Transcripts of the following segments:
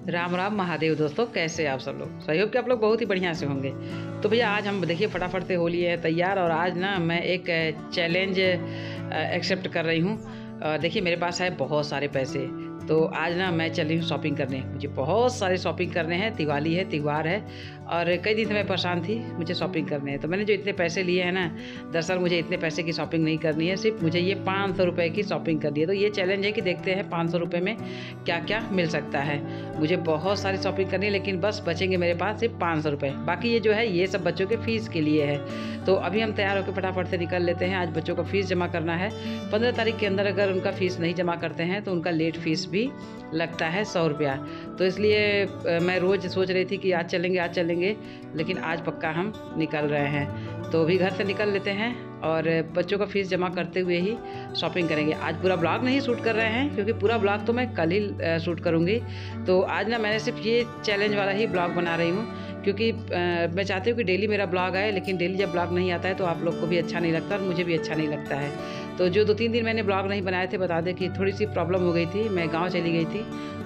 राम राम महादेव। दोस्तों कैसे आप सब लोग? सही हो कि आप लोग बहुत ही बढ़िया से होंगे। तो भैया आज हम देखिए फटाफट से हो लिए है तैयार और आज ना मैं एक चैलेंज एक्सेप्ट कर रही हूँ। देखिए मेरे पास है बहुत सारे पैसे, तो आज ना मैं चली हूँ शॉपिंग करने। मुझे बहुत सारे शॉपिंग करने हैं, दिवाली है, त्यौहार है और कई दिन से मैं परेशान थी, मुझे शॉपिंग करने हैं। तो मैंने जो इतने पैसे लिए हैं ना, दरअसल मुझे इतने पैसे की शॉपिंग नहीं करनी है, सिर्फ मुझे ये 500 रुपये की शॉपिंग करनी है। तो ये चैलेंज है कि देखते हैं 500 रुपये में क्या क्या मिल सकता है। मुझे बहुत सारी शॉपिंग करनी है लेकिन बस बचेंगे मेरे पास सिर्फ 500 रुपये। बाकी ये जो है ये सब बच्चों के फ़ीस के लिए है। तो अभी हम तैयार होकर फटाफट से निकल लेते हैं। आज बच्चों का फ़ीस जमा करना है। 15 तारीख के अंदर अगर उनका फ़ीस नहीं जमा करते हैं तो उनका लेट फ़ीस भी लगता है 100 रुपया। तो इसलिए मैं रोज़ सोच रही थी कि आज चलेंगे, लेकिन आज पक्का हम निकल रहे हैं। तो अभी घर से निकल लेते हैं और बच्चों का फ़ीस जमा करते हुए ही शॉपिंग करेंगे। आज पूरा ब्लॉग नहीं शूट कर रहे हैं क्योंकि पूरा ब्लॉग तो मैं कल ही शूट करूँगी। तो आज ना मैंने सिर्फ ये चैलेंज वाला ही ब्लॉग बना रही हूँ क्योंकि मैं चाहती हूँ कि डेली मेरा ब्लॉग आए, लेकिन डेली जब ब्लॉग नहीं आता है तो आप लोग को भी अच्छा नहीं लगता और मुझे भी अच्छा नहीं लगता है। तो जो 2-3 दिन मैंने ब्लॉग नहीं बनाए थे, बता दें कि थोड़ी सी प्रॉब्लम हो गई थी। मैं गाँव चली गई थी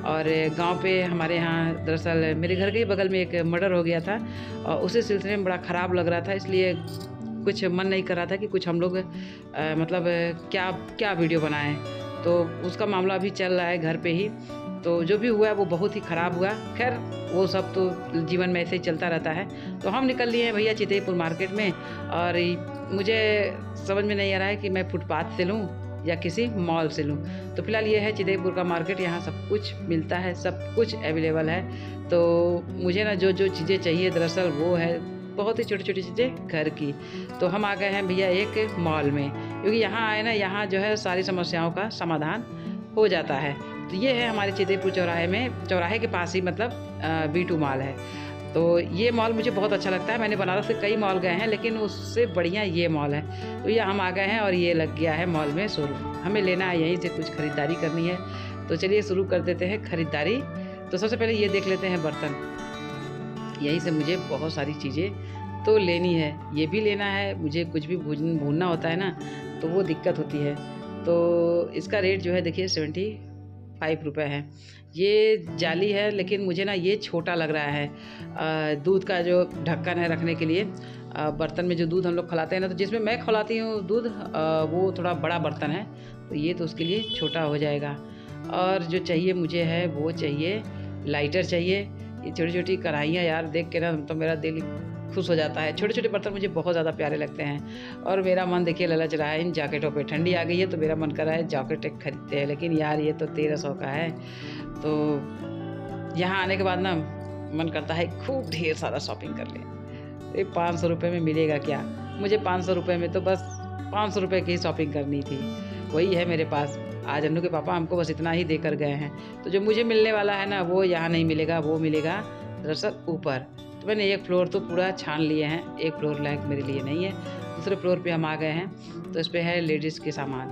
और गांव पे हमारे यहाँ दरअसल मेरे घर के ही बगल में एक मर्डर हो गया था और उसी सिलसिले में बड़ा ख़राब लग रहा था। इसलिए कुछ मन नहीं कर रहा था कि कुछ हम लोग मतलब क्या वीडियो बनाएं। तो उसका मामला अभी चल रहा है घर पे ही। तो जो भी हुआ वो बहुत ही ख़राब हुआ। खैर वो सब तो जीवन में ऐसे ही चलता रहता है। तो हम निकल लिए हैं भैया चितईपुर मार्केट में और मुझे समझ में नहीं आ रहा है कि मैं फुटपाथ से लूँ या किसी मॉल से लूँ। तो फिलहाल ये है चितईपुर का मार्केट, यहाँ सब कुछ मिलता है, सब कुछ अवेलेबल है। तो मुझे ना जो जो चीज़ें चाहिए दरअसल वो है बहुत ही छोटी छोटी चीज़ें घर की। तो हम आ गए हैं भैया एक मॉल में, क्योंकि यहाँ आए ना, यहाँ जो है सारी समस्याओं का समाधान हो जाता है। तो ये है हमारे चितईपुर चौराहे में, चौराहे के पास ही मतलब V2 मॉल है। तो ये मॉल मुझे बहुत अच्छा लगता है। मैंने बनारस से कई मॉल गए हैं लेकिन उससे बढ़िया ये मॉल है। तो ये हम आ गए हैं और ये लग गया है मॉल में शोरूम। हमें लेना है, यहीं से कुछ ख़रीदारी करनी है। तो चलिए शुरू कर देते हैं ख़रीदारी। तो सबसे पहले ये देख लेते हैं बर्तन। यहीं से मुझे बहुत सारी चीज़ें तो लेनी है, ये भी लेना है। मुझे कुछ भी भूनना होता है ना तो वो दिक्कत होती है। तो इसका रेट जो है देखिए 75 रुपये है। ये जाली है लेकिन मुझे ना ये छोटा लग रहा है। दूध का जो ढक्कन है रखने के लिए, बर्तन में जो दूध हम लोग खिलाते हैं ना, तो जिसमें मैं खिलाती हूँ दूध वो थोड़ा बड़ा बर्तन है, तो ये तो उसके लिए छोटा हो जाएगा। और जो चाहिए मुझे है वो चाहिए लाइटर चाहिए। ये छोटी छोटी कढ़ाइयाँ यार देख के ना तो मेरा दिल खुश हो जाता है। छोटे छोटे बर्तन मुझे बहुत ज़्यादा प्यारे लगते हैं और मेरा मन देखिए ललच रहा है इन जैकेटों पे। ठंडी आ गई है तो मेरा मन कर रहा है जैकेट एक खरीदते हैं, लेकिन यार ये तो 1300 का है। तो यहाँ आने के बाद ना मन करता है खूब ढेर सारा शॉपिंग कर लें। ये 500 रुपये में मिलेगा क्या? मुझे 500 रुपये में तो बस 500 रुपये की शॉपिंग करनी थी, वही है मेरे पास। आज अन्नू के पापा हमको बस इतना ही देकर गए हैं। तो जो मुझे मिलने वाला है ना वो यहाँ नहीं मिलेगा, वो मिलेगा दरअसल ऊपर। तो मैंने एक फ्लोर तो पूरा छान लिए हैं, एक फ्लोर लायक मेरे लिए नहीं है। दूसरे फ्लोर पे हम आ गए हैं, तो इस पर है लेडीज़ के सामान।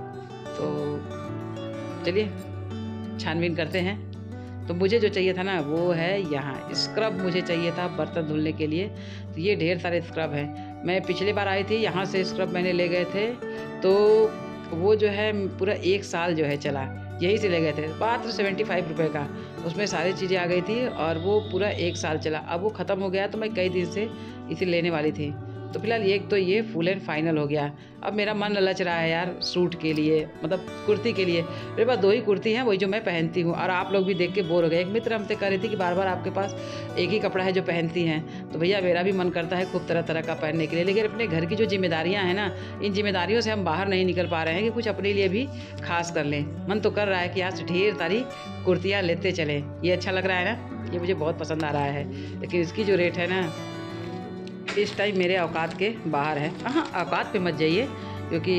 तो चलिए छानबीन करते हैं। तो मुझे जो चाहिए था ना वो है यहाँ स्क्रब मुझे चाहिए था बर्तन धुलने के लिए। तो ये ढेर सारे स्क्रब हैं। मैं पिछली बार आई थी यहाँ से स्क्रब मैंने ले गए थे, तो वो जो है पूरा 1 साल जो है चला, यहीं से ले गए थे मात्र 75 रुपये का। उसमें सारी चीज़ें आ गई थी और वो पूरा 1 साल चला। अब वो ख़त्म हो गया तो मैं कई दिन से इसे लेने वाली थी। तो फिलहाल एक तो ये फुल एंड फाइनल हो गया। अब मेरा मन ललच रहा है यार सूट के लिए, मतलब कुर्ती के लिए। मेरे पास 2 ही कुर्ती हैं, वही जो मैं पहनती हूँ। और आप लोग भी देख के बोर हो गए। एक मित्र हमसे कह रही थी कि बार बार आपके पास एक ही कपड़ा है जो पहनती हैं। तो भैया मेरा भी मन करता है खूब तरह तरह का पहनने के लिए, लेकिन अपने घर की जो जिम्मेदारियाँ हैं ना, इन जिम्मेदारियों से हम बाहर नहीं निकल पा रहे हैं कि कुछ अपने लिए भी खास कर लें। मन तो कर रहा है कि आज ढेर सारी कुर्तियाँ लेते चलें। ये अच्छा लग रहा है ना, ये मुझे बहुत पसंद आ रहा है, लेकिन इसकी जो रेट है ना इस टाइम मेरे औकात के बाहर है। हाँ, औकात पे मत जाइए क्योंकि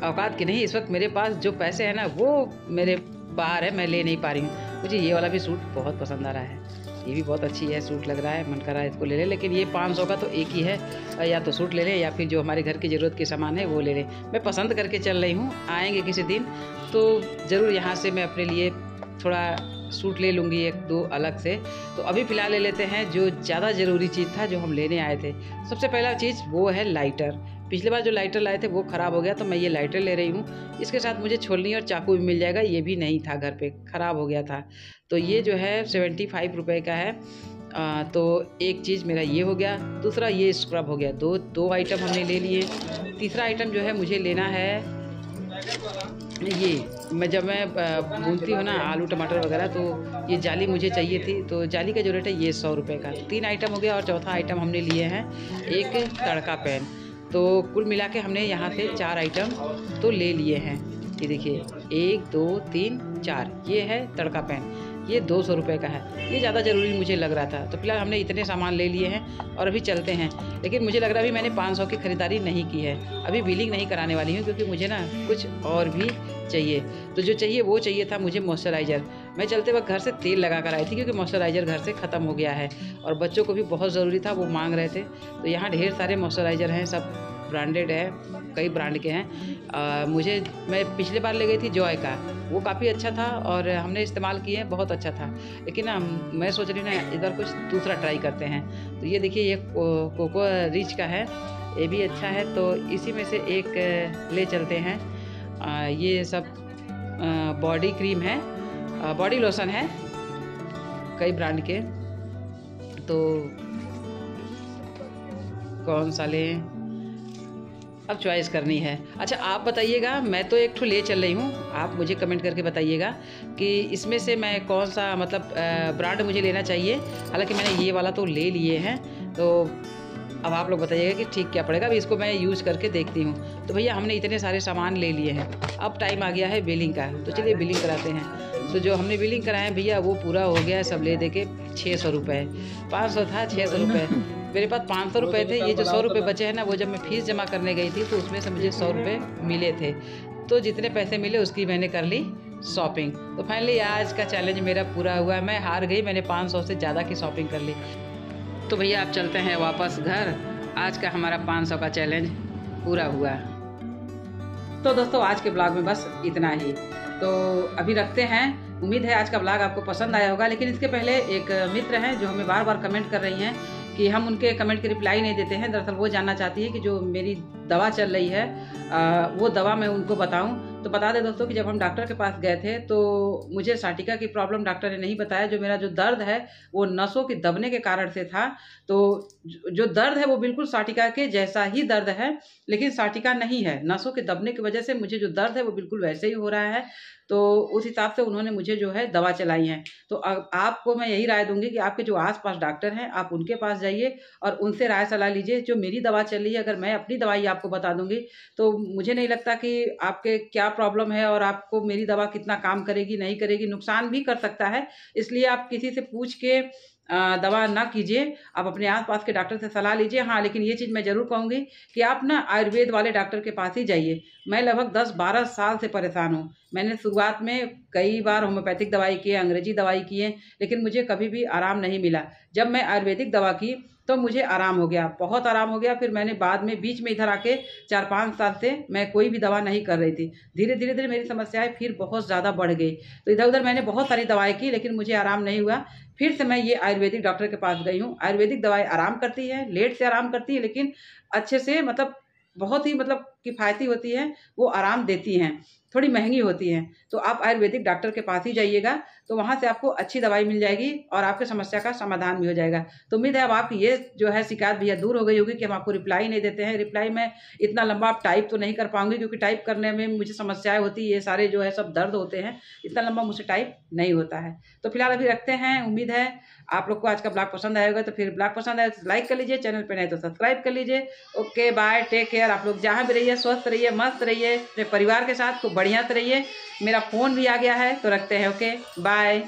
औकात के नहीं, इस वक्त मेरे पास जो पैसे हैं ना वो मेरे बाहर है, मैं ले नहीं पा रही हूँ। मुझे ये वाला भी सूट बहुत पसंद आ रहा है, ये भी बहुत अच्छी है, सूट लग रहा है, मन कर रहा है इसको ले लें। लेकिन ये 500 का तो एक ही है, या तो सूट ले लें या फिर जो हमारे घर की ज़रूरत के सामान है वो ले लें। मैं पसंद करके चल रही हूँ, आएँगे किसी दिन तो ज़रूर यहाँ से मैं अपने लिए थोड़ा सूट ले लूँगी 1-2 अलग से। तो अभी फ़िलहाल ले लेते हैं जो ज़्यादा ज़रूरी चीज़ था जो हम लेने आए थे। सबसे पहला चीज़ वो है लाइटर। पिछली बार जो लाइटर लाए थे वो ख़राब हो गया, तो मैं ये लाइटर ले रही हूँ। इसके साथ मुझे छोलनी और चाकू भी मिल जाएगा, ये भी नहीं था घर पे, ख़राब हो गया था। तो ये जो है 75 रुपये का है। तो एक चीज़ मेरा ये हो गया, दूसरा ये स्क्रब हो गया। दो आइटम हमने ले लिए। तीसरा आइटम जो है मुझे लेना है ये, जब मैं भूनती हूँ ना आलू टमाटर वगैरह, तो ये जाली मुझे चाहिए थी। तो जाली का जो रेट है ये 100 रुपये का। तो 3 आइटम हो गया और चौथा आइटम हमने लिए हैं एक तड़का पैन। तो कुल मिला के हमने यहाँ से 4 आइटम तो ले लिए हैं। ये देखिए 1 2 3 4, ये है तड़का पैन, ये 200 रुपये का है। ये ज़्यादा ज़रूरी मुझे लग रहा था, तो फिलहाल हमने इतने सामान ले लिए हैं और अभी चलते हैं। लेकिन मुझे लग रहा है अभी मैंने 500 की ख़रीदारी नहीं की है, अभी बिलिंग नहीं कराने वाली हूँ, क्योंकि मुझे ना कुछ और भी चाहिए। तो जो चाहिए वो चाहिए था मुझे मॉइस्चराइज़र। मैं चलते वक्त घर से तेल लगा कर आई थी, क्योंकि मॉइस्चराइज़र घर से ख़त्म हो गया है और बच्चों को भी बहुत ज़रूरी था, वो मांग रहे थे। तो यहाँ ढेर सारे मॉइस्चराइज़र हैं, सब ब्रांडेड है, कई ब्रांड के हैं। मैं पिछले बार ले गई थी जॉय का, वो काफ़ी अच्छा था और हमने इस्तेमाल किए, बहुत अच्छा था। लेकिन ना मैं सोच रही हूँ ना इधर कुछ दूसरा ट्राई करते हैं। तो ये देखिए ये कोको रिच का है, ये भी अच्छा है। तो इसी में से एक ले चलते हैं। ये सब बॉडी क्रीम है, बॉडी लोशन है, कई ब्रांड के। तो कौन सा लें, अब चॉइस करनी है। अच्छा आप बताइएगा, मैं तो एक ठो ले चल रही हूँ, आप मुझे कमेंट करके बताइएगा कि इसमें से मैं कौन सा मतलब ब्रांड मुझे लेना चाहिए। हालांकि मैंने ये वाला तो ले लिए हैं, तो अब आप लोग बताइएगा कि ठीक क्या पड़ेगा। अभी इसको मैं यूज़ करके देखती हूँ। तो भैया हमने इतने सारे सामान ले लिए हैं, अब टाइम आ गया है बिलिंग का, तो चलिए बिलिंग कराते हैं। तो जो हमने बिलिंग कराए हैं भैया वो पूरा हो गया है, सब ले दे के 600 रुपये। 500 था, 600 रुपये। मेरे पास 500 रुपये थे। ये जो 100 रुपये बचे हैं ना, वो जब मैं फ़ीस जमा करने गई थी तो उसमें से मुझे 100 रुपये मिले थे। तो जितने पैसे मिले उसकी मैंने कर ली शॉपिंग। तो फाइनली आज का चैलेंज मेरा पूरा हुआ, मैं हार गई, मैंने 500 से ज़्यादा की शॉपिंग कर ली। तो भैया आप चलते हैं वापस घर। आज का हमारा 500 का चैलेंज पूरा हुआ। तो दोस्तों आज के ब्लॉग में बस इतना ही। तो अभी रखते हैं। उम्मीद है आज का ब्लॉग आपको पसंद आया होगा। लेकिन इसके पहले एक मित्र हैं जो हमें बार बार कमेंट कर रही हैं कि हम उनके कमेंट के रिप्लाई नहीं देते हैं। दरअसल वो जानना चाहती है कि जो मेरी दवा चल रही है वो दवा मैं उनको बताऊं। तो बता दें दोस्तों कि जब हम डॉक्टर के पास गए थे तो मुझे साटिका की प्रॉब्लम डॉक्टर ने नहीं बताया। जो मेरा जो दर्द है वो नसों के दबने के कारण से था। तो जो दर्द है वो बिल्कुल साटिका के जैसा ही दर्द है, लेकिन साटिका नहीं है। नसों के दबने की वजह से मुझे जो दर्द है वो बिल्कुल वैसे ही हो रहा है। तो उस हिसाब से उन्होंने मुझे जो है दवा चलाई है। तो अब आपको मैं यही राय दूंगी कि आपके जो आसपास डॉक्टर हैं आप उनके पास जाइए और उनसे राय सलाह लीजिए। जो मेरी दवा चल रही है, अगर मैं अपनी दवाई आपको बता दूंगी तो मुझे नहीं लगता कि आपके क्या प्रॉब्लम है और आपको मेरी दवा कितना काम करेगी नहीं करेगी, नुकसान भी कर सकता है। इसलिए आप किसी से पूछ के दवा ना कीजिए, आप अपने आसपास के डॉक्टर से सलाह लीजिए। हाँ, लेकिन ये चीज़ मैं ज़रूर कहूँगी कि आप ना आयुर्वेद वाले डॉक्टर के पास ही जाइए। मैं लगभग 10-12 साल से परेशान हूँ। मैंने शुरुआत में कई बार होम्योपैथिक दवाई किए, अंग्रेजी दवाई किए, लेकिन मुझे कभी भी आराम नहीं मिला। जब मैं आयुर्वेदिक दवा की तो मुझे आराम हो गया, बहुत आराम हो गया। फिर मैंने बाद में बीच में इधर आके 4-5 साल से मैं कोई भी दवा नहीं कर रही थी। धीरे धीरे मेरी समस्याएं फिर बहुत ज़्यादा बढ़ गई। तो इधर उधर मैंने बहुत सारी दवाई की, लेकिन मुझे आराम नहीं हुआ। फिर से मैं ये आयुर्वेदिक डॉक्टर के पास गई हूँ। आयुर्वेदिक दवाई आराम करती है, लेट से आराम करती है, लेकिन अच्छे से मतलब बहुत ही मतलब किफ़ायती होती है, वो आराम देती हैं। थोड़ी महंगी होती हैं। तो आप आयुर्वेदिक डॉक्टर के पास ही जाइएगा, तो वहाँ से आपको अच्छी दवाई मिल जाएगी और आपके समस्या का समाधान भी हो जाएगा। तो उम्मीद है अब आपकी ये जो है शिकायत भैया दूर हो गई होगी कि हम आपको रिप्लाई नहीं देते हैं। रिप्लाई में इतना लंबा आप टाइप तो नहीं कर पाऊंगी, क्योंकि टाइप करने में मुझे समस्याएं होती है, ये सारे जो है सब दर्द होते हैं, इतना लंबा मुझसे टाइप नहीं होता है। तो फिलहाल अभी रखते हैं। उम्मीद है आप लोग को आज का ब्लॉग पसंद आएगा। तो फिर ब्लॉग पसंद आए तो लाइक कर लीजिए, चैनल पर नहीं तो सब्सक्राइब कर लीजिए। Okay bye, take care. आप लोग जहाँ भी रहिए स्वस्थ रहिए, मस्त रहिए, अपने परिवार के साथ खूब बढ़िया से रहिए। मेरा फ़ोन भी आ गया है तो रखते हैं। Okay bye.